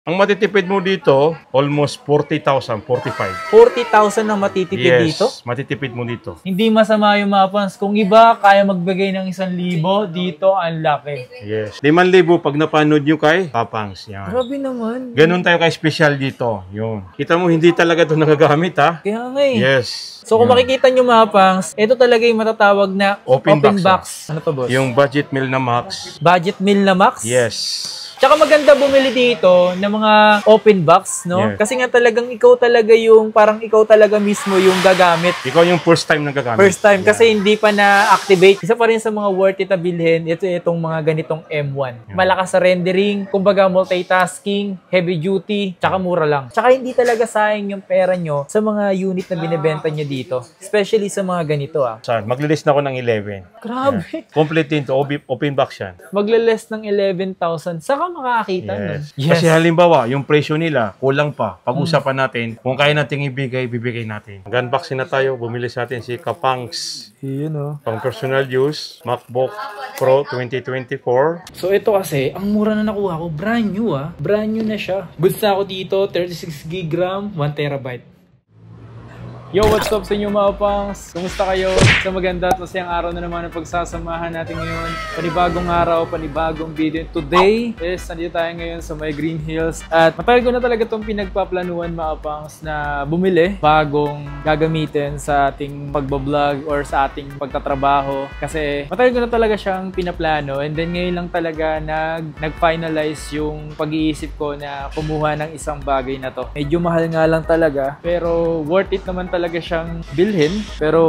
Ang matitipid mo dito, almost 40,000, 45. 40,000 ang matitipid dito? Yes, matitipid mo dito. Hindi masama yung mga fans. Kung iba, kaya magbigay ng 1,000, dito ang laki. Yes. 5,000 pag napanood nyo kay Papangs. Yan. Grabe naman. Ganun tayo ka-special dito. Yun. Kita mo, hindi talaga ito nagagamit, ha? Kaya nga eh. Yes. So kung Yun. makikita nyo mga pangs, ito talaga yung matatawag na Open box. Ano to, boss? Yung budget meal na max. Budget meal na max? Yes. Tsaka maganda bumili dito ng mga open box, no? Yes. Kasi nga talagang ikaw talaga yung, parang ikaw talaga mismo yung gagamit. Ikaw yung first time nagagamit. First time, Yeah. kasi hindi pa na-activate. Isa pa rin sa mga worth it na bilhin, itong mga ganitong M1. Yeah. Malakas sa rendering, kumbaga multitasking, heavy duty, tsaka mura lang. Tsaka hindi talaga sayang yung pera nyo sa mga unit na binibenta nyo dito. Especially sa mga ganito, ah. Saan? Maglilist na ako ng 11. Grabe. Yeah. Complete din to. Open box yan. Magle-less ng 11,000. Saka makakakita, no? Yes. Kasi halimbawa, yung presyo nila, kulang pa. Pag-usapan natin, kung kaya nating ibigay, bibigay natin. Mag-unboxing na tayo. Bumili sa atin si Kapangs. Yun, oh. Pang personal use, MacBook Pro 2024. So ito kasi, ang mura na nakuha ko, brand new ah. Brand new na siya. Goods na ako dito, 36 gig RAM, 1 terabyte. Yo, what's up sa inyo mga pangs? Kumusta kayo? Sa maganda at masayang araw na naman ang pagsasamahan natin ngayon. Panibagong araw, panibagong video. Today is, nandito tayo ngayon sa may Green Hills. At matagal ko na talaga itong pinagpaplanuhan mga pangs na bumili bagong gagamitin sa ating pagbablog or sa ating pagtatrabaho. Kasi matagal ko na talaga siyang pinaplano. And then ngayon lang talaga nag-finalize yung pag-iisip ko na kumuha ng isang bagay na to. Medyo mahal nga lang talaga, pero worth it naman talaga siyang bilhin, pero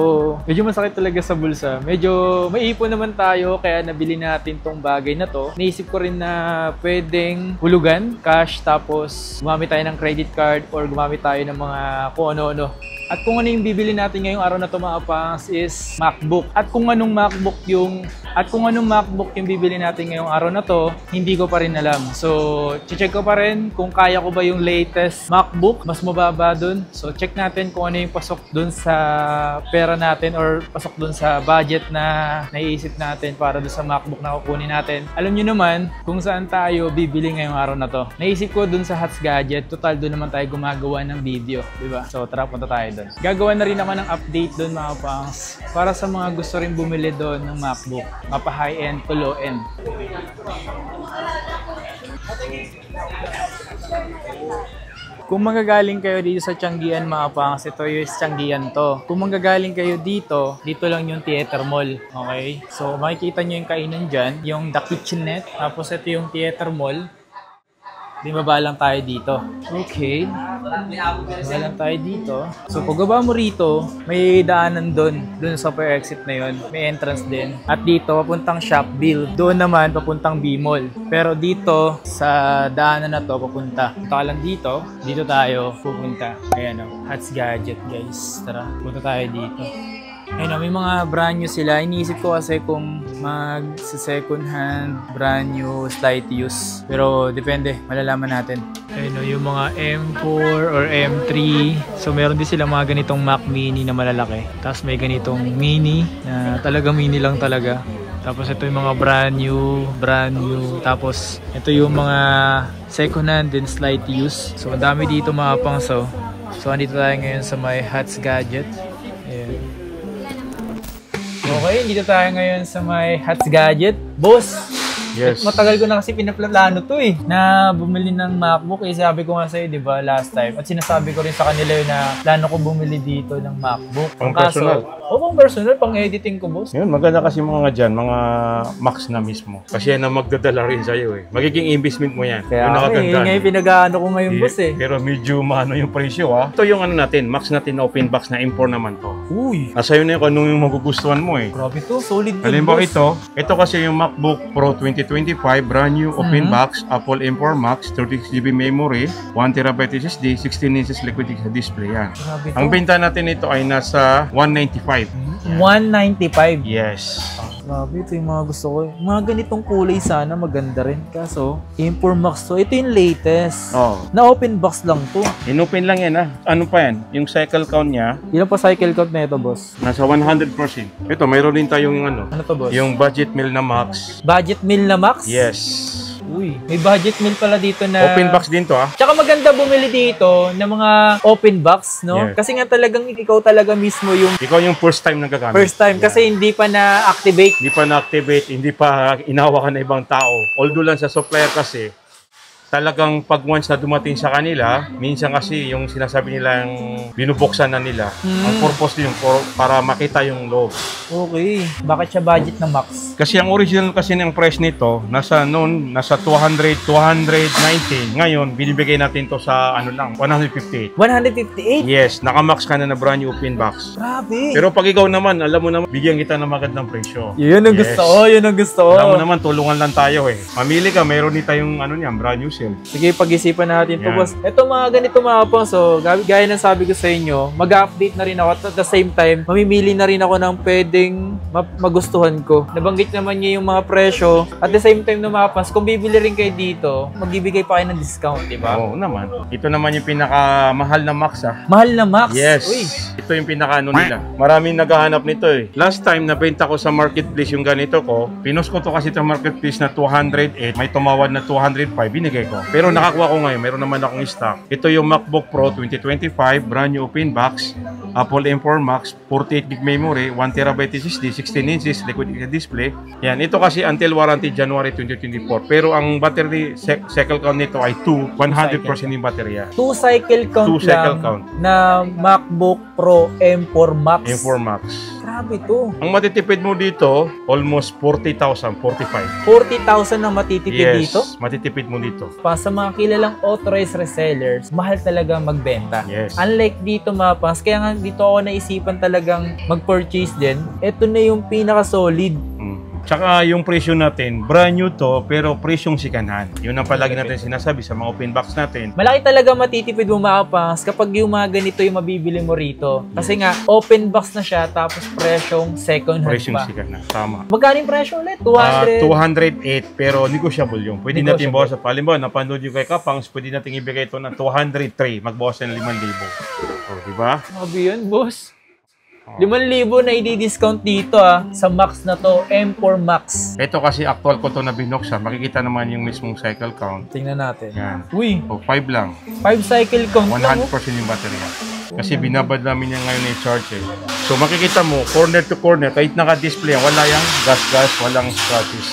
medyo masakit talaga sa bulsa. Medyo maipon naman tayo, kaya nabili natin tong bagay na to. Naisip ko rin na pwedeng hulugan, cash, tapos gumamit tayo ng credit card or gumamit tayo ng mga kung ano-ano. At kung ano yung bibili natin ngayong araw na to mga pangs is MacBook. At kung anong MacBook yung bibili natin ngayong araw na to, hindi ko pa rin alam. So, check ko pa rin kung kaya ko ba yung latest MacBook, mas mababa dun. So, check natin kung ano yung pasok dun sa pera natin or pasok dun sa budget na naiisip natin para dun sa MacBook na kukunin natin. Alam nyo naman kung saan tayo bibili ngayong araw na to. Naisip ko dun sa Hats Gadget, total dun naman tayo gumagawa ng video, diba? So, tara, punta tayo dun. Gagawa na rin ako ng update dun mga pangs para sa mga gusto rin bumili dun ng MacBook. Mapa high-end to low-end. Kung manggagaling kayo dito sa Tianggian mga pangs, ito yung Tianggian to. Kung manggagaling kayo dito, dito lang yung Theater Mall. Okay? So makikita nyo yung kainan dyan, yung The Kitchenette. Tapos ito yung Theater Mall. Di baba lang tayo dito. Okay. Baba lang tayo dito. So, pagbaba mo rito, may daanan doon sa per exit na yun. May entrance din. At dito, papuntang Shopville. Doon naman, papuntang B-Mall. Pero dito, sa daanan na to, papunta. Punta ka lang dito. Dito tayo pupunta. Ayan o. Hats Gadget, guys. Tara, punta tayo dito. Ayun, may mga brand new sila. Iniisip ko kasi kung mag-second hand, brand new, slight use. Pero depende, malalaman natin. Ayun, yung mga M4 or M3. So meron din sila mga ganitong Mac Mini na malalaki. Tapos may ganitong Mini na talaga mini lang talaga. Tapos ito yung mga brand new. Tapos ito yung mga second hand din slight use. So ang dami dito mga pangso. So andito tayo ngayon sa may Hats Gadget. Ayan. Okay, dito tayo ngayon sa may Hats Gadget. Boss, yes. Matagal ko na kasi pinaplano to eh, na bumili ng MacBook. Eh, sabi ko nga sa'yo, di ba, last time. At sinasabi ko rin sa kanila yun na plano ko bumili dito ng MacBook. Pang personal? Pang personal, pang editing ko, boss. Yun, maganda kasi mga dyan, mga Macs na mismo. Kasi yan ang magdadala rin sa'yo eh. Magiging investment mo yan. Kaya ngayon pinag-ano ko ngayon, boss eh. Pero medyo maano yung presyo ah. Ito yung ano natin, Macs natin na open box na M4 naman to. Uy! Nasa yun na yung anong yung magugustuhan mo eh. Grabe to, solid yun, halimbawa boss. ito kasi yung MacBook Pro 2025, brand new open box, Apple M4 Max, 36GB memory, 1TB SSD, 16 inches liquid display yan. Grabe to. Ang benta natin ito ay nasa 195. 195? Yes. Grabe, ito yung mga gusto ko. Mga ganitong kulay sana, maganda rin. Kaso, M4 Max to. Ito yung latest. Oh. Na open box lang to. Inopen lang yan ah. Ano pa yan? Yung cycle count niya. Ilan pa cycle count na ito, boss? Nasa 100%. Ito, mayroon din tayong ano. Ano to, boss? Yung budget meal na Max. Budget meal na Max? Yes. Uy, may budget meal pala dito na... Open box din to Tsaka maganda bumili dito ng mga open box, no? Yes. Kasi nga talagang ikaw talaga mismo yung Ikaw yung first time nagagamit. first time kasi hindi pa na-activate. Hindi pa na-activate, hindi pa inawakan ng ibang tao. Although lang sa supplier kasi, talagang pag once na dumating sa kanila, minsan kasi yung sinasabi nila yung binubuksan na nila. Ang purpose din yung para makita yung loob. Okay. Bakit siya budget na max? Kasi ang original kasi ng price nito, nasa 200, 290. Ngayon, binibigay natin to sa ano lang, 158. 158? Yes, nakamax ka na brand new open box. Grabe. Pero pag ikaw naman, alam mo naman, bigyan kita ng magandang presyo. Yun ang Yes. gusto ko, yun ang gusto ko. Alam mo naman, tulungan lang tayo eh. Mamili ka, mayroon din tayong ano niyan, brand new sale. Sige, pag-isipan natin to, Yan. boss. Ito mga ganito mga pang, so gaya ng sabi ko sa inyo, mag-update na rin ako at the same time, mamimili na rin ako ng pwedeng magustuhan ko. Nabanggit naman niya yung mga presyo. At the same time na mga pans, kung bibili rin kayo dito, magbibigay pa kayo ng discount, di ba? Oo naman. Ito naman yung pinakamahal na max Mahal na max. Yes. Uy. Ito yung pinaka ano nila. Maraming naghahanap nito eh. Last time nabenta ko sa marketplace yung ganito ko, pinost ko to kasi sa marketplace na 208, may tumawad na 205, binigay ko. Pero nakakuha ko ngayon, meron naman akong stock. Ito yung MacBook Pro 2025, brand new open box, Apple M4 Max, 48GB memory, 1TB SSD, 16 inches liquid display. Yan, ito kasi until warranty January 2024. Pero ang battery cycle count nito ay 100% yung baterya. 2 cycle count 2 cycle lang count. na MacBook Pro M4 Max. M4 Max. Grabe to. Ang matitipid mo dito, almost 40,000, 45. 40,000 ang matitipid dito? Yes, matitipid mo dito. Pa sa mga kilalang authorized resellers, mahal talaga magbenta. Yes. Unlike dito mga pans, kaya nga dito ako naisipan talagang mag-purchase din. Ito na yung pinaka-solid. Tsaka yung presyo natin, brand new to, pero presyong sikanhan. Yun ang palagi natin sinasabi sa mga open box natin. Malaki talaga matitipid mo mga pans kapag yung mga ganito yung mabibili mo rito. Kasi nga, open box na siya, tapos presyong second hand Presyong pa. sikanhan, tama. Magkano yung presyo ulit? 200? 208, pero negotiable yung. Pwede natin bawas sa palimbawa, napanood yung kay Kapangs, pwede natin ibigay ito ng 203, magbawas ng 5,000. O, diba? Sabi yun, boss. 5,000 na i-discount dito sa Max na to, M4 Max. Ito kasi actual ko to na binuksan, makikita naman yung mismong cycle count. Tingnan natin. Yan. Uy, O, 5 lang. 5 cycle count lang. 100% yung baterya. Kasi binabad namin yan ngayon yung charge eh. So makikita mo, corner to corner, kahit naka-display, wala yung gas-gas, walang scratches.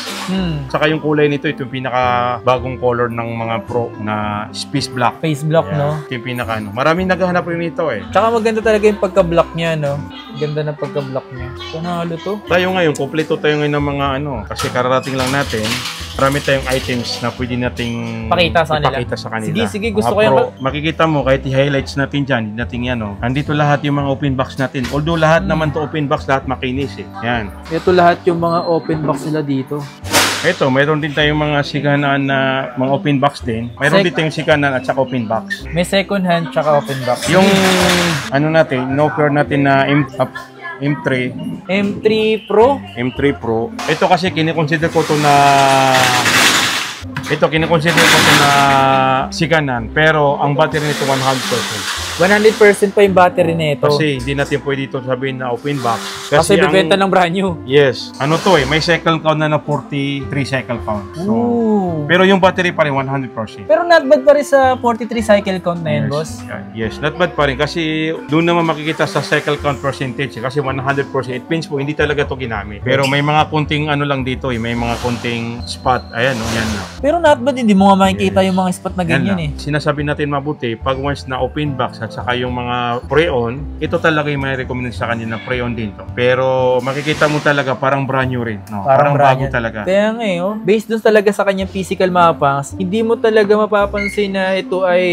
Saka yung kulay nito, ito yung pinaka-bagong color ng mga Pro na Space Black. Face block, Yeah, no? ito yung pinaka ano. Maraming naghahanap rin nito eh. Tsaka maganda talaga yung pagka-block niya, no? Ganda ng pagka-block niya. Panalo to. Tayo ngayon, kompleto tayo ngayon ng mga ano, kasi kararating lang natin, marami tayong items na pwede nating Pakita sa kanila. ipakita sa kanila. Sige, gusto Mga ko yan. Pro, makikita mo, kahit i-highlights natin dyan, hindi natin yan, oh. Andito lahat yung mga open box natin. Although lahat naman to open box, lahat makinis eh. Yan. Ito lahat yung mga open box nila dito. Ito, mayroon din tayong mga sikanan na mga open box din. Mayroon din tayong sikanan at saka open box. May second hand tsaka open box. Yung ano natin, in-offer natin na M3 M3 Pro. M3 Pro. Ito kasi kinikonsider ko to na sikanan, pero ang battery nito 100%. 100% pa yung battery nito. Kasi hindi natin pwede ito sabihin na open box. Kasi bibenta ng brand new. Yes. Ano to eh, may cycle count na 43 cycle count. So, Ooh. pero yung battery pa rin 100%. Pero not bad pa rin sa 43 cycle count na yun, boss. Yes, not bad pa rin. Kasi doon naman makikita sa cycle count percentage. Kasi 100%. It means po, hindi talaga to ginamit. Pero may mga kunting ano lang dito eh. May mga kunting spot. Ayan, yan na. Pero not bad, hindi mo nga makikita yung mga spot na ganyan eh. Sinasabi natin mabuti, pag once na open box at saka yung mga pre-on, ito talaga yung may recommend sa kanya na pre-on din to. Pero makikita mo talaga parang brand new rin. No? Parang bago talaga. Kaya nga eh, based dun talaga sa kanyang physical mapas, hindi mo talaga mapapansin na ito ay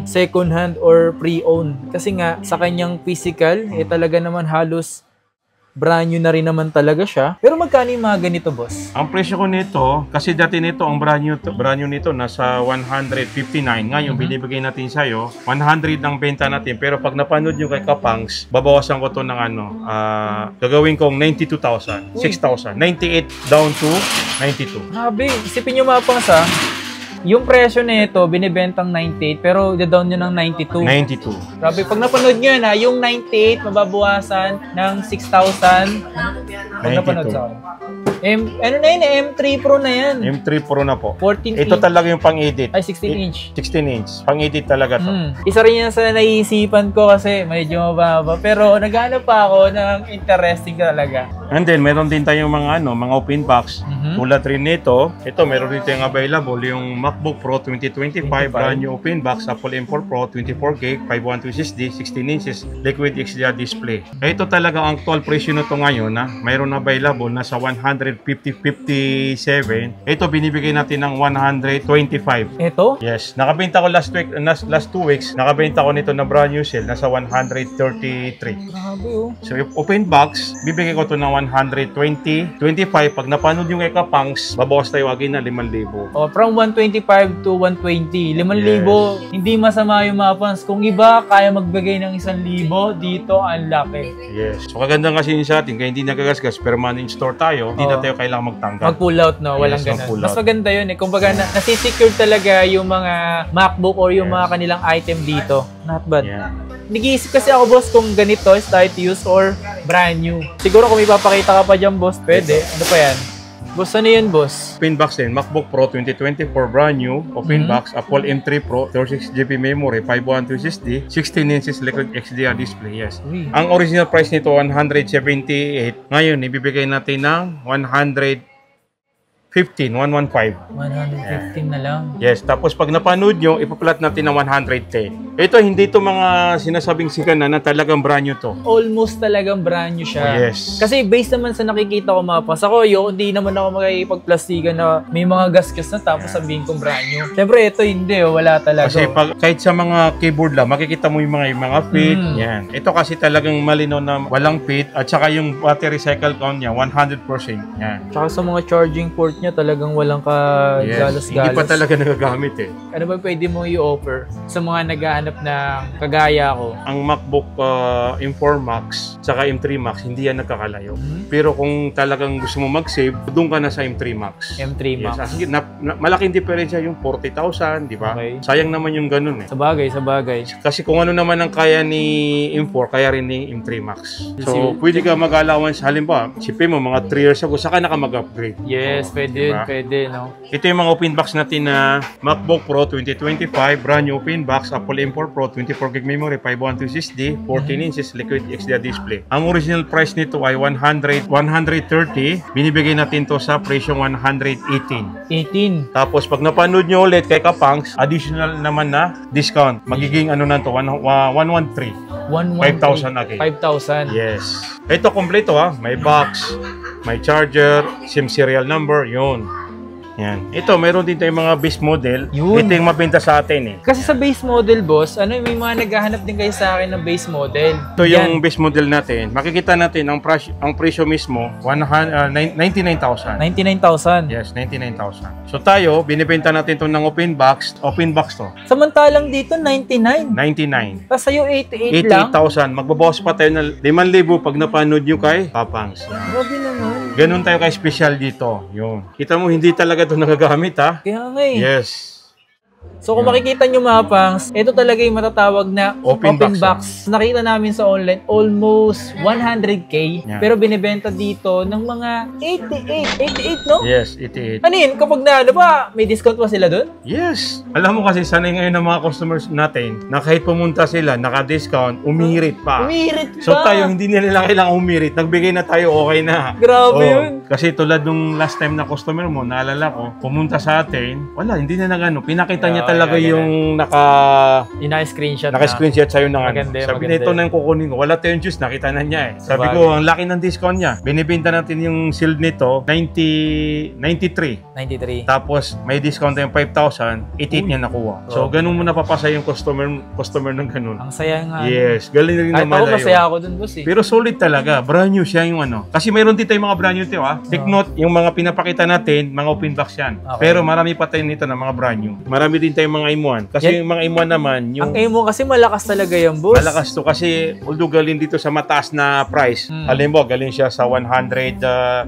second hand or pre-owned. Kasi nga, sa kanyang physical, talaga naman halos brand new na rin naman talaga siya. Pero magkano yung mga ganito, boss? Ang presyo ko nito, kasi dati nito, ang brand new nito, nasa 159. Ngayon, binibigay natin sa'yo, 100 ang benta natin. Pero pag napanood nyo kay Kapangs, babawasan ko to ng gagawin kong 92,000, 6,000. 98 down to 92. Grabe, isipin nyo mapangs Yung presyo nito, binibentang 98 pero down nyo ng 92. 92. Grabe, pag napanood nyo yun ha, yung 98 mababawasan ng 6,000. Pag napanood sa akin. Ano na yun, M3 Pro na yan. M3 Pro na po. 14 Ito inch. talaga yung pang-edit. Ay, 16 inch. 16 inch. Pang-edit talaga to. Isa rin yan sa naiisipan ko kasi medyo mababa. Pero naghanap pa ako ng interesting talaga. And then, meron din tayong mga mga open box. Tulad rin nito. Ito, meron din tayong available. Yung MacBook Pro 2025, brand new open box. Apple M4 Pro, 24GB, 512 SSD, 16 inches, liquid XDR display. Ito talaga ang actual presyo na to ngayon. Mayroon available na sa 150-57. Ito, binibigay natin ng 125. Ito? Yes. Nakabenta ko last 2 weeks. Nakabenta ko nito na brand new sale. Nasa 133. Grabe oh. So, yung open box, bibigay ko to ng 120, 25. Pag napanood yung kay Kapangs, babawas tayo agad na 5,000. Oh, from 125 to 120. 5,000, hindi masama yung mga fans. Kung iba, kaya magbigay ng 1,000, dito ang laki. Yes. So, kaganda kasi yun sa atin, kaya hindi nagagasgas, permanent store tayo, hindi na tayo kailangan magtanggal. Mag-pull out, no? Walang Yes, ganun. mag-pull Mas out. maganda yun eh. Kumbaga, nasisecure talaga yung mga MacBook or yung mga kanilang item dito. Not bad. Yeah. Nag-iisip kasi ako, boss, kung ganito, start to use or brand new. Siguro kung may papakita ka pa dyan, boss, pwede. Ano pa yan? Boss, ano yun, boss? Open box din, MacBook Pro 2024 brand new, open box, Apple M3 Pro, 36GB memory, 512 SSD, 16 inches liquid XDR display, yes. Uy. Ang original price nito 178. Ngayon ibibigay natin ng 115, 115. 115 na lang. Yes, tapos pag napanood nyo, ipaplat natin ng 110. Ito, hindi to mga sinasabing sikan na talagang brand new to. Almost talagang brand new siya. Oh, yes. Kasi based naman sa nakikita ko mapas, ako hindi naman ako makikipagplastikan na may mga gasgas na tapos sabihin kong brand new. Siyempre ito hindi, wala talaga. Kasi kahit sa mga keyboard lang, makikita mo yung mga fit, yan. Ito kasi talagang malinaw na walang fit at saka yung battery cycle count niya, 100%. Yan. Tsaka sa mga charging port niya talagang walang Yes, galas-galas. hindi pa talaga nagagamit eh. Ano ba pwede mo i-offer sa mga naghahanap ng kagaya ko? Ang MacBook M4 Max saka M3 Max, hindi yan nagkakalayo. Pero kung talagang gusto mo mag-save, doon ka na sa M3 Max. M3 Max. Yes, kasi malaking diferensya yung 40,000, di ba? Okay. Sayang naman yung ganun eh. Sa bagay. Kasi kung ano naman ang kaya ni M4, kaya rin ni M3 Max. So, Kasi- pwede ka mag-allowance. Halimbawa, sipin mo, mga 3 years ago, saka na ka mag-upgrade. Yes, pwede yun, diba? pwede, no? Ito yung mga open box natin na MacBook Pro 2025, brand new open box, Apple M4 Pro, 24GB memory, 512 SSD, 14 inches liquid XDR display. Ang original price nito ay 130. Binibigay natin to sa presyong 118. 18. Tapos pag napanood nyo ulit kay Kapangs, additional naman na discount. Magiging ano na to, 113. 5,000 again. 5,000. Yes. Ito kompleto may box, may charger, SIM serial number, yun. Yan. Ito, mayroon din tayong mga base model. Yun. Ito yung mabenta sa atin eh. Kasi sa base model, boss, may mga naghahanap din kayo sa akin ng base model. Ito yung base model natin. Makikita natin ang presyo mismo, 99,000. 99,000. Yes, 99,000. So tayo, binibenta natin to ng open box to. Samantalang dito, 99. 99. Tapos sa'yo, 88 lang. 88,000. Magbabawas pa tayo ng 5,000 pag napanood nyo kay Kapangs. Yan. Grabe naman. Ganun tayo ka-special dito. Yun. Kita mo, hindi talaga ito nagagamit ha. Kaya nga eh. Yes. So kung makikita nyo mga pangs, ito talaga yung matatawag na Open box. Nakita namin sa online, almost 100K. Yeah. Pero binibenta dito ng mga 88. 88, no? Yes, 88. Ano yun? Kapag may discount pa sila doon? Yes. Alam mo kasi, sanay ngayon ng mga customers natin na kahit pumunta sila, naka-discount, umihirit pa. Umihirit pa! So tayo, hindi nila kailangang umihirit. Nagbigay na tayo, okay na. Grabe yun. Kasi tulad nung last time na customer mo, naalala ko, pumunta sa atin, wala, hindi na nagano. Pinakita niya talaga yung Ina-screenshot naka-screenshot sa'yo ng ano. Maganda, Sabi maganda. nito na yung kukunin ko, wala tayong juice, nakita na niya eh. Sabi Sabagay. ko, ang laki ng discount niya. Binibenta natin yung shield nito, 93. 93. Tapos may discount tayong 5,000, 88 niya nakuha. So ganun mo napapasa yung customer ng ganun. Ang saya nga. Yes, galing rin Kahit naman ako, masaya ako dun, boss eh. Pero solid talaga, brand new siya yung ano. Kasi mayroon din tayong mga brand new tayo Take note, yung mga pinapakita natin, mga open box yan. Okay. Pero marami pa tayo nito na mga brand new. Marami din tayong mga M1. Kasi yung mga M1 naman, yung Ang M1 kasi malakas talaga yan, boss. malakas to kasi although galing dito sa mataas na price. Halimbawa, galing siya sa 130.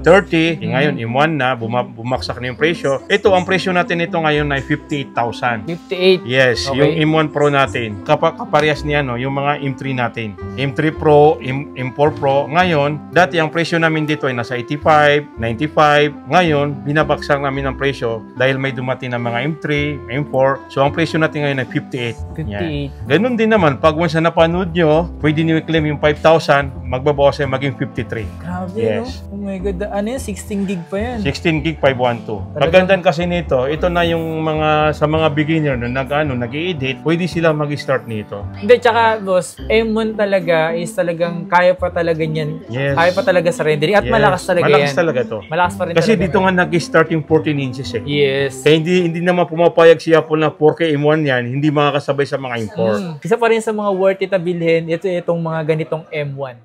Ngayon, M1 na, bumaksak na yung presyo. Ito, ang presyo natin ito ngayon ay 58,000. 58. Yes, Okay. yung M1 Pro natin. Kaparehas niya, no, yung mga M3 natin. M3 Pro, M4 Pro. Ngayon, dati ang presyo namin dito ay nasa 85, 95. Ngayon, binabaksak namin ang presyo dahil may dumating na mga M3, M4. So, ang presyo natin ngayon ay 58. 58. Yan. Ganun din naman, pag once na napanood nyo, pwede nyo i-claim yung 5,000, magbabawas ay maging 53. Grabe, Yes. no? Oh my God. Ano yan? 16 gig pa yan. 16 gig 512. Talagang- Kagandahan kasi nito, ito na yung mga sa mga beginner na nag-i-edit, pwede sila mag-start nito. Hindi, tsaka boss, M1 talaga is talagang kaya pa talaga niyan. Yes. Kaya pa talaga sa rendering. At Yes. malakas talaga Malakas yan. talaga to. Malakas pa rin Kasi talaga. dito nga nag-start yung 14 inches eh. Yes. Kaya hindi naman pumapayag si Apple na 4K M1 yan, hindi makakasabay sa mga M4. Isa pa rin sa mga worth it na bilhin, itong mga ganitong M1.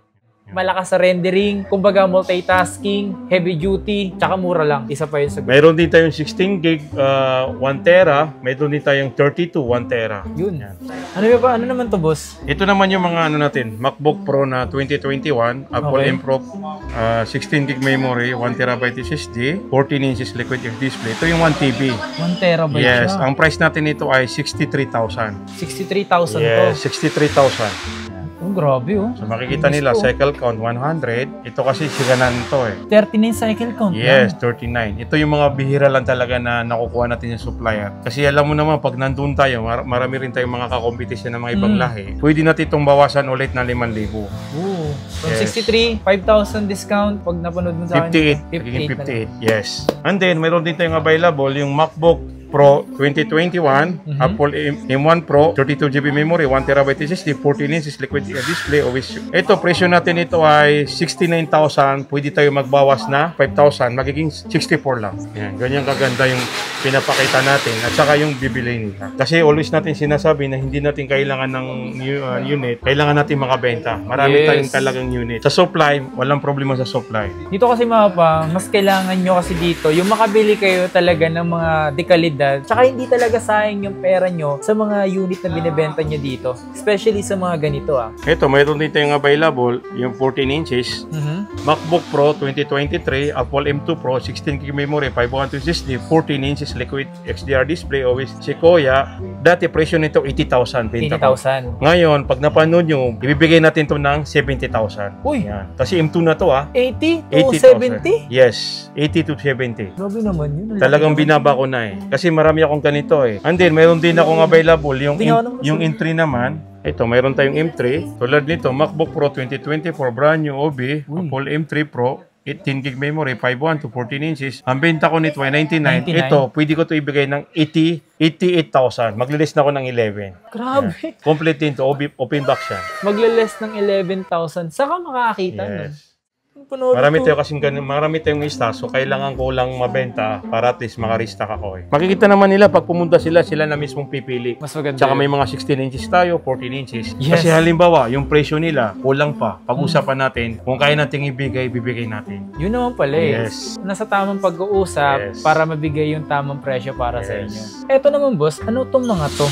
Malakas sa rendering, kumbaga multitasking, heavy duty, tsaka mura lang. Isa pa yun sa Mayroon din tayong 16 gig 1 tera, mayroon din tayong 32 1 tera. yun. Yan. Ano naman to, boss? Ito naman yung mga ano natin, MacBook Pro na 2021, Apple Okay. M Pro 16 gig memory, 1 terabyte SSD, 14 inches liquid display. Ito yung 1 TB. 1 terabyte Yes, siya. ang price natin ito ay 63,000. 63,000 Yes, to. 63,000. Oh, grabe oh. So makikita nila, Nice po. cycle count 100. Ito kasi siganan to eh. 39 cycle count. Yes, 39. Ito yung mga bihira lang talaga na nakukuha natin yung supplier. Kasi alam mo naman, pag nandun tayo, marami rin tayong mga kakompetisyon ng mga ibang lahi. Pwede natin itong bawasan ulit na 5,000. Oo. From Yes. 63, 5,000 discount pag napanood mo sa akin. 58. Nagiging 58 na lang. 58. Yes. And then, mayroon din tayong available yung MacBook Pro 2021, Apple M1 Pro, 32GB memory, 1TB SSD, 14 inches liquid display. Ito, presyo natin ito ay 69,000. Pwede tayo magbawas na 5,000. Magiging 64 lang. Yan. Ganyan kaganda yung pinapakita natin at saka yung bibili nila. Kasi always natin sinasabi na hindi natin kailangan ng unit. Kailangan natin makabenta. Marami Yes. tayong talagang unit. Sa supply, walang problema sa supply. Dito kasi mga pa, mas kailangan nyo kasi dito, yung makabili kayo talaga ng mga dekalidad, tsaka hindi talaga sayang yung pera nyo sa mga unit na binibenta nyo dito. Especially sa mga ganito ah. Ito, mayroon din tayong available, yung 14 inches, Mhm. MacBook Pro 2023, Apple M2 Pro, 16GB memory, 512 SSD, 14 inches liquid XDR display, always Sequoia. Dati presyo nito 80,000 benta ko. 80,000. Ngayon, pag napanood nyo, ibibigay natin to ng 70,000. Uy! Yan. Kasi M2 na to 80 to 80,000. 70? Yes, 80 to 70. Grabe naman yun. Ang laki Talagang naman. binaba ko na eh. Kasi marami akong ganito eh. And then, mayroon din akong available. Hindi nga naman Yung M3 naman, ito, mayroon tayong M3. Tulad nito, MacBook Pro 2024, brand new OB, Apple M3 Pro, 18 gig memory, 512 to 14 inches. Ang benta ko nito ay 99. 99. Ito, pwede ko to ibigay ng 88,000. Maglilist na ako ng 11. Grabe. Complete din to, open box yan. Magle-less ng 11,000. Saka makakakita nun. Yes. Panood Marami ko. tayo kasing ganun, marami tayong stock, so kailangan ko lang mabenta para at least maka-restock ako eh. Makikita naman nila pag pumunta sila na mismong pipili. Mas maganda. Tsaka yun. may mga 16 inches tayo, 14 inches. Yes. Kasi halimbawa, yung presyo nila, kulang pa. Pag-usapan natin, kung kaya nating ibigay, bibigay natin. Yun naman pala eh. Yes. Nasa tamang pag-uusap Yes. para mabigay yung tamang presyo para sa Yes. inyo. Eto naman boss, ano tong mga to?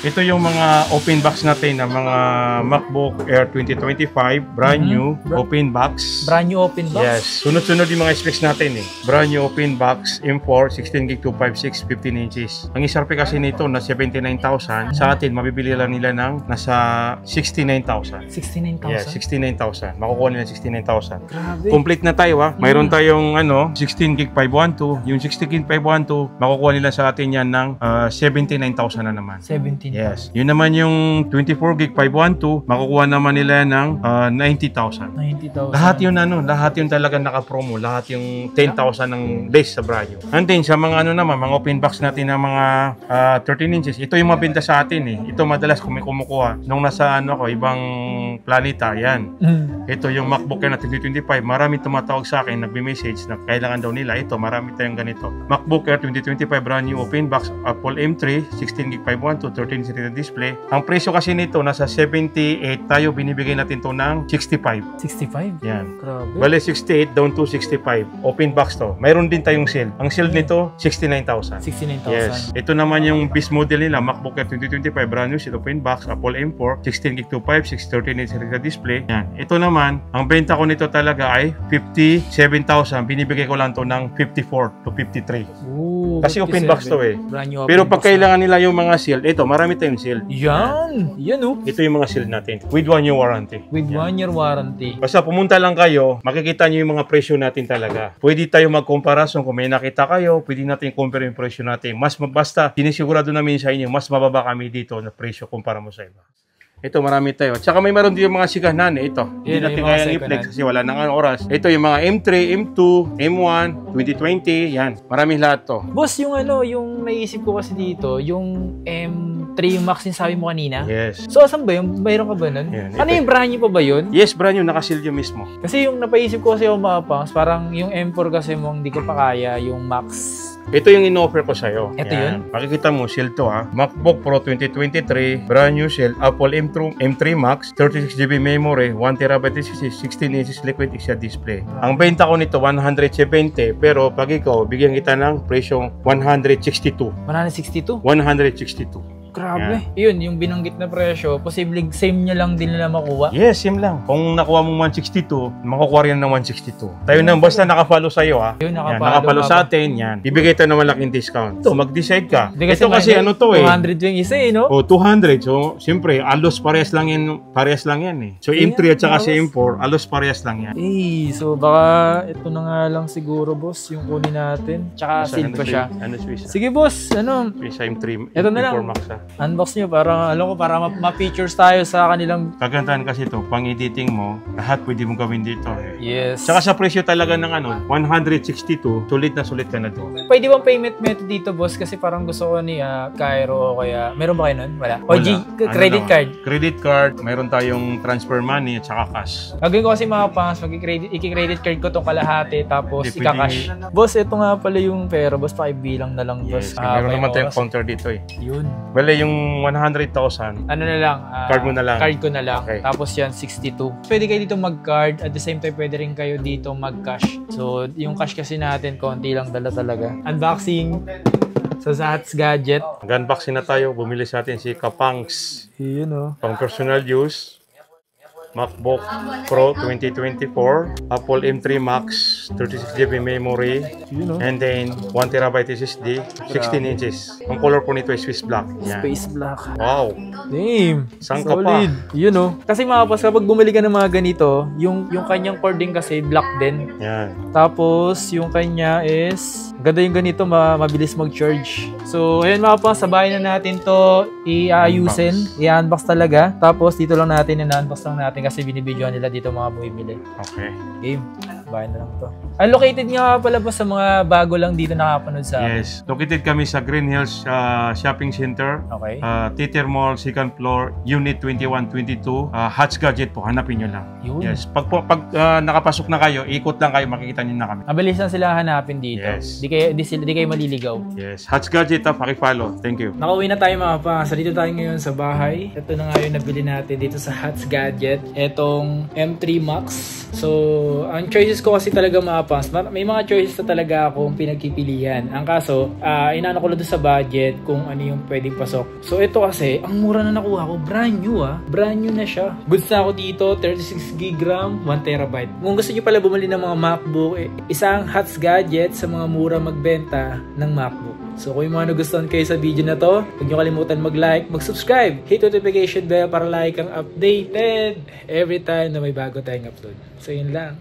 Ito yung mga open box natin na mga MacBook Air 2025, brand new, open box. Brand new open box? Yes, sunod-sunod yung mga specs natin eh. Brand new open box, M4, 16 gig 256, 15 inches. Ang SRP kasi nito na 79,000. Sa atin, mabibili lang nila ng nasa 69,000. 69,000? Yes, 69,000. Makukuha nila 69,000. Grabe. Complete na tayo ha. Mayroon tayong 16 gig 512. Yung 16 gig 512, makukuha nila sa atin yan ng 79,000 na naman. 17. Yes. Yun naman yung 24 gig 512, makukuha naman nila ng 90,000. 90,000. Lahat yun lahat yun talaga naka-promo, lahat yung 10,000 ng base sa brand new. And then sa mga naman, mga open box natin ng mga 13 inches, ito yung mabenta sa atin eh. Ito madalas kumukuha nung nasa ibang planeta, yan. Ito yung MacBook Air na 2025, marami tumatawag sa akin, nagme-message na kailangan daw nila ito, marami tayong ganito. MacBook Air 2025 brand new open box, Apple M3, 16 gig 512, 13 13 inch display. Ang presyo kasi nito nasa 78, tayo binibigay natin to ng 65. 65? Yan. Grabe. Bale 68 down to 65. Open box to. Mayroon din tayong sale. Ang sale nito 69,000. 69,000. Yes. Ito naman yung base model nila, MacBook Air 2025 brand new, open box, Apple M4, 16 gig to 5, 613 inch display. Yan. Ito naman, ang benta ko nito talaga ay 57,000. Binibigay ko lang to ng 54 to 53. Ooh, Kasi open box to eh. Brand new Pero open pag box kailangan nila yung mga seal, ito, marami tayong seal. Yan! Yan oh. Ito yung mga seal natin. With 1 year warranty. With 1 year warranty. Basta pumunta lang kayo, makikita nyo yung mga presyo natin talaga. Pwede tayo mag-comparison kung may nakita kayo, pwede natin compare yung presyo natin. Basta, sinisigurado namin sa inyo, mas mababa kami dito na presyo kumpara mo sa iba. Ito, marami tayo. Tsaka may meron din yung mga siganan. Ito, hindi natin kayang i-flex kasi wala nang oras. Ito yung mga M3, M2, M1, 2020, yan. Maraming lahat to. Boss, yung yung naisip ko kasi dito, yung M3 Max yung sabi mo kanina. Yes. So, asan ba yun? Mayroon ka ba nun? Yan, Ano ito. yung brand new pa ba yun? Yes, brand new, nakasil yung mismo. Kasi yung napaisip ko kasi yung mga pangs, parang yung M4 kasi mong hindi ko pa kaya, yung Max. Ito yung in-offer ko sa'yo. Ito Yan. yun? Makikita mo, seal to ha. MacBook Pro 2023, brand new seal, Apple M3 Max, 36GB memory, 1TB SSD, 16 inches liquid XDR display. Ang benta ko nito, 170, pero pag ikaw, bigyan kita ng presyong 162. 162? 162. Grabe. Yun, yung binanggit na presyo, posibleng same niya lang din nila makuha. Yes, same lang. Kung nakuha mo 162, makukuha rin ng 162. Tayo na, basta nakafollow sa'yo ha. Yun, Yan, nakafollow sa atin, yan. Bibigay tayo ng malaking discount. So, mag-decide ka. Hindi Ito kasi ano to eh. 200 yung isa eh, no? O, 200. So, siyempre, alos parehas lang yan eh. So, M3 at saka si M4, alos parehas lang yan. Eh, so baka ito na nga lang siguro, boss, yung kunin natin. Tsaka seal pa siya. Ano Swiss? Sige, boss, Swiss M3, Ito na lang. M4 Max ha. Unbox nyo para, alam ko, para ma-features tayo sa kanilang... Kagandahan kasi ito, pang editing mo, lahat pwede mong gawin dito eh. Yes. Saka sa presyo talaga ng 162, sulit na sulit ka na doon. Pwede bang payment method dito, boss? Kasi parang gusto ko ni Cairo o kaya... Meron ba kayo nun? Wala. O credit card? Credit card, mayroon tayong transfer money at saka cash. Gagawin ko kasi mga pangas, i-credit card ko itong kalahati, tapos Hindi, ika-cash. Boss, ito nga pala yung pera, boss, pakibilang na lang, boss. Yes, meron naman tayong counter dito eh. Yun. Bale, yung 100,000, Ano na lang? card mo na lang. Card ko na lang. Okay. Tapos yan, 62. Pwede kayo dito mag-card. At the same time, pwede rin kayo dito mag-cash. So, yung cash kasi natin, konti lang dala talaga. Unboxing sa Zats Gadget. Mag-unboxing na tayo. Bumili sa atin si Kapangs. Yun o. Pang personal use. MacBook Pro 2024, Apple M3 Max, 36GB memory, and then 1TB SSD, 16 inches. Ang color po nito ay Swiss Black. Yan. Space Black. Wow! Damn! Saan ka pa? Solid. Yun o. Kasi mga boss, kapag bumili ka ng mga ganito, yung kanyang cording kasi black din. Yan. Tapos, yung kanya is, ganda yung ganito, mabilis mag-charge. So, ayun mga pa, sa bahay na natin to i-ayusin, i-unbox talaga. Tapos, dito lang natin, in-unbox lang natin kasi binibidyoan nila dito mga bumibili. Okay. Game. Bahay na lang to. Located nga pala po sa mga bago lang dito nakapanood sa akin. Yes. Located kami sa Green Hills Shopping Center. Okay. Theater Mall, second floor, Unit 2122. Hats Gadget po, hanapin nyo lang. Yun. Yes. Pag nakapasok na kayo, ikot lang kayo, makikita nyo na kami. Mabilis lang sila hanapin dito. Yes. Di kayo maliligaw. Yes. Hats Gadget, paki-follow. Thank you. Nakauwi na tayo mga pa. So dito tayo ngayon sa bahay. Ito na nga yung nabili natin dito sa Hats Gadget. Etong M3 Max. So, ang choices ko kasi talaga mga pangs, may mga choices na talaga akong pinagpipilian. Ang kaso, inaano ko lang doon sa budget kung ano yung pwedeng pasok. So, ito kasi, ang mura na nakuha ko, brand new Brand new na siya. Goods na ako dito, 36GB RAM, 1TB. Kung gusto nyo pala bumili ng mga MacBook, isang Hats Gadget sa mga mura magbenta ng MacBook. So kung yung mga nagustuhan kayo sa video na to, huwag nyo kalimutan mag-like, mag-subscribe, hit notification bell para like kang updated every time na may bago tayong upload. So yun lang.